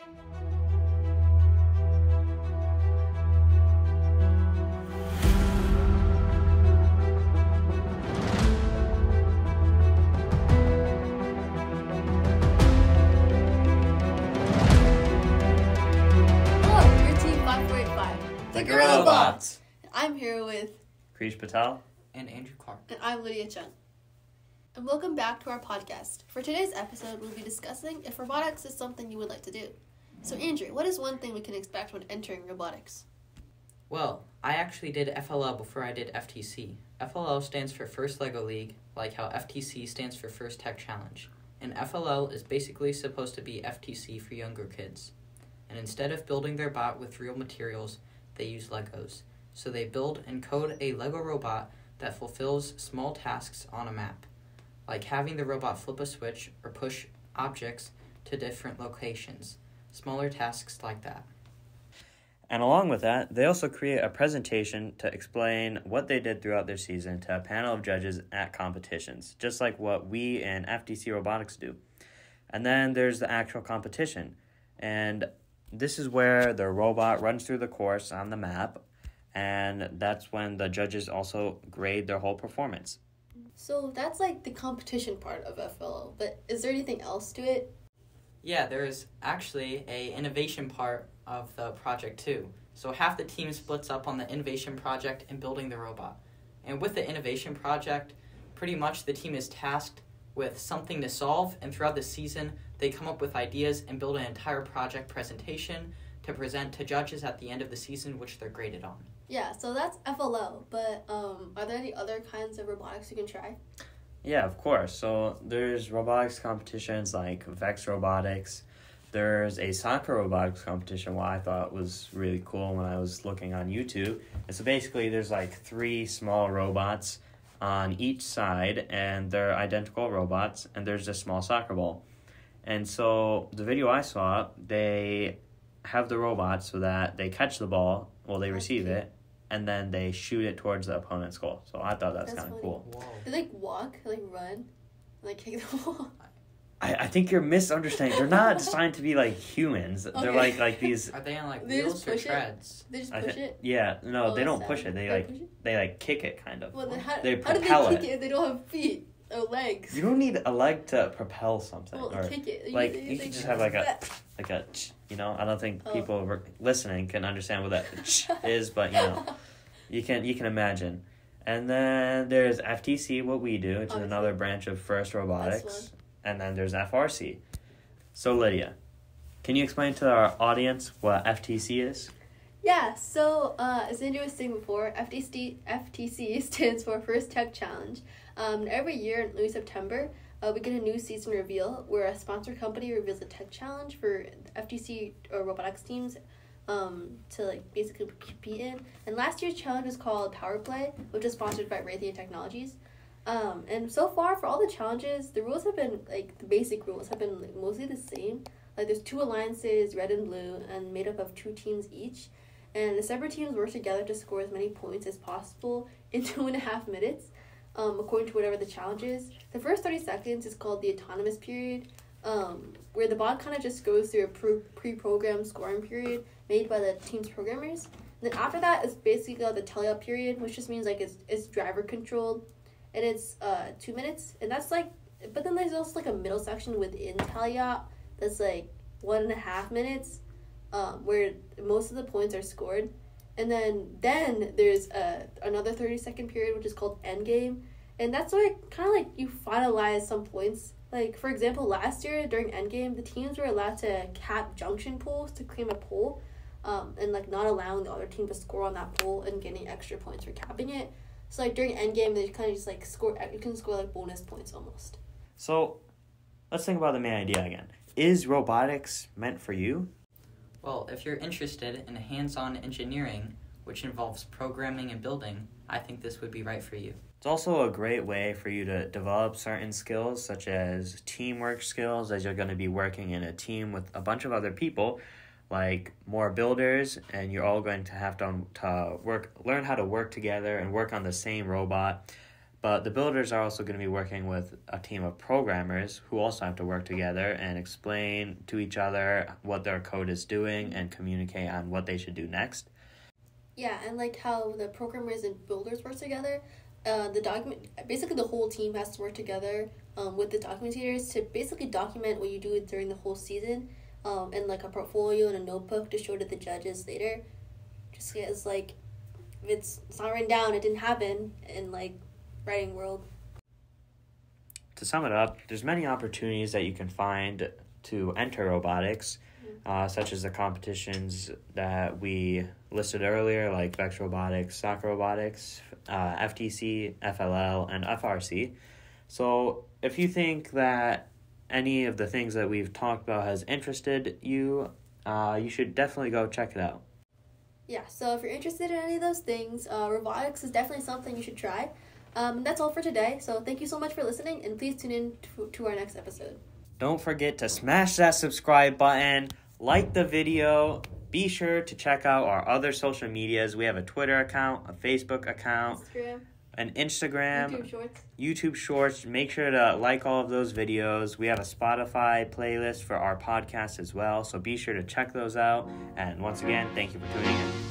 The GorillaBots. I'm here with Krish Patel and Andrew Clark. And I'm Lydia Chen. And welcome back to our podcast. For today's episode, we'll be discussing if robotics is something you would like to do. So Andrew, what is one thing we can expect when entering robotics? Well, I actually did FLL before I did FTC. FLL stands for First LEGO League, like how FTC stands for First Tech Challenge. And FLL is basically supposed to be FTC for younger kids. And instead of building their bot with real materials, they use Legos. So they build and code a Lego robot that fulfills small tasks on a map, like having the robot flip a switch or push objects to different locations. Smaller tasks like that. And along with that, they also create a presentation to explain what they did throughout their season to a panel of judges at competitions, just like what we and FTC Robotics do. And then there's the actual competition. And this is where the robot runs through the course on the map, and that's when the judges also grade their whole performance. So that's like the competition part of FLL, but is there anything else to it? Yeah, there's actually a innovation part of the project too. So half the team splits up on the innovation project and building the robot. And with the innovation project, pretty much the team is tasked with something to solve, and throughout the season, they come up with ideas and build an entire project presentation to present to judges at the end of the season, which they're graded on. Yeah, so that's FLL, but are there any other kinds of robotics you can try? Yeah, of course. So there's robotics competitions like Vex Robotics. There's a soccer robotics competition, what I thought was really cool when I was looking on YouTube. And so basically there's like 3 small robots on each side, and they're identical robots, and there's a small soccer ball. And so the video I saw, they have the robots so that they catch the ball, they receive it, and then they shoot it towards the opponent's goal. So I thought that's kind of cool. Whoa. They walk, run, kick the ball. I think you're misunderstanding. They're not designed to be like humans. Okay. They're like these. Are they on They wheels just or push treads? They just push it? Yeah, no, they don't sad. push it. They kick it kind of. Well, then how They do propel they kick it if they don't have feet or legs? You don't need a leg to propel something. Well, or kick it. you can just have like a I don't think people listening can understand what that is, but you can imagine. And then there's FTC, what we do, which is another branch of First Robotics, and then there's FRC. So Lydia, can you explain to our audience what FTC is? Yeah, so as Andrew was saying before, FTC stands for First Tech Challenge. Every year in early September, we get a new season reveal where a sponsor company reveals a tech challenge for FTC or robotics teams to basically compete in. And last year's challenge was called Power Play, which is sponsored by Raytheon Technologies. And so far for all the challenges, the rules have been the basic rules have been mostly the same. There's 2 alliances, red and blue, and made up of 2 teams each. And the separate teams work together to score as many points as possible in 2.5 minutes, according to whatever the challenge is. The first 30 seconds is called the autonomous period, where the bot kind of just goes through a pre-programmed scoring period made by the team's programmers. And then after that is basically called the tally-up period, which just means it's driver controlled, and it's 2 minutes. And that's but then there's also a middle section within tally-up that's 1.5 minutes. Where most of the points are scored. And then there's another 30-second period, which is called endgame. And that's where you finalize some points. For example, last year during endgame, the teams were allowed to cap junction poles to claim a pole, and not allowing the other team to score on that pole and getting extra points for capping it. So during endgame, they kind of just score. You can score bonus points almost. So let's think about the main idea again. Is robotics meant for you? Well, if you're interested in hands-on engineering, which involves programming and building, I think this would be right for you. It's also a great way for you to develop certain skills, such as teamwork skills, as you're going to be working in a team with a bunch of other people, like more builders, and you're all going to have to learn how to work together and work on the same robot. But the builders are also going to be working with a team of programmers who also have to work together and explain to each other what their code is doing and communicate on what they should do next. Yeah, and like how the programmers and builders work together, basically the whole team has to work together with the documentators to basically document what you do during the whole season, in like a portfolio and a notebook to show to the judges later. Just as like, if it's not written down, it didn't happen in like writing world. To sum it up, there's many opportunities that you can find to enter robotics, such as the competitions that we listed earlier, like Vex Robotics, Soccer Robotics, FTC, FLL, and FRC. So if you think that any of the things that we've talked about has interested you, you should definitely go check it out. Yeah, so if you're interested in any of those things, robotics is definitely something you should try. That's all for today, so thank you so much for listening, and please tune in to our next episode. Don't forget to smash that subscribe button, like the video, be sure to check out our other social medias. We have a Twitter account, a Facebook account, an Instagram, YouTube Shorts. Make sure to like all of those videos. We have a Spotify playlist for our podcast as well, so be sure to check those out. And once again, thank you for tuning in.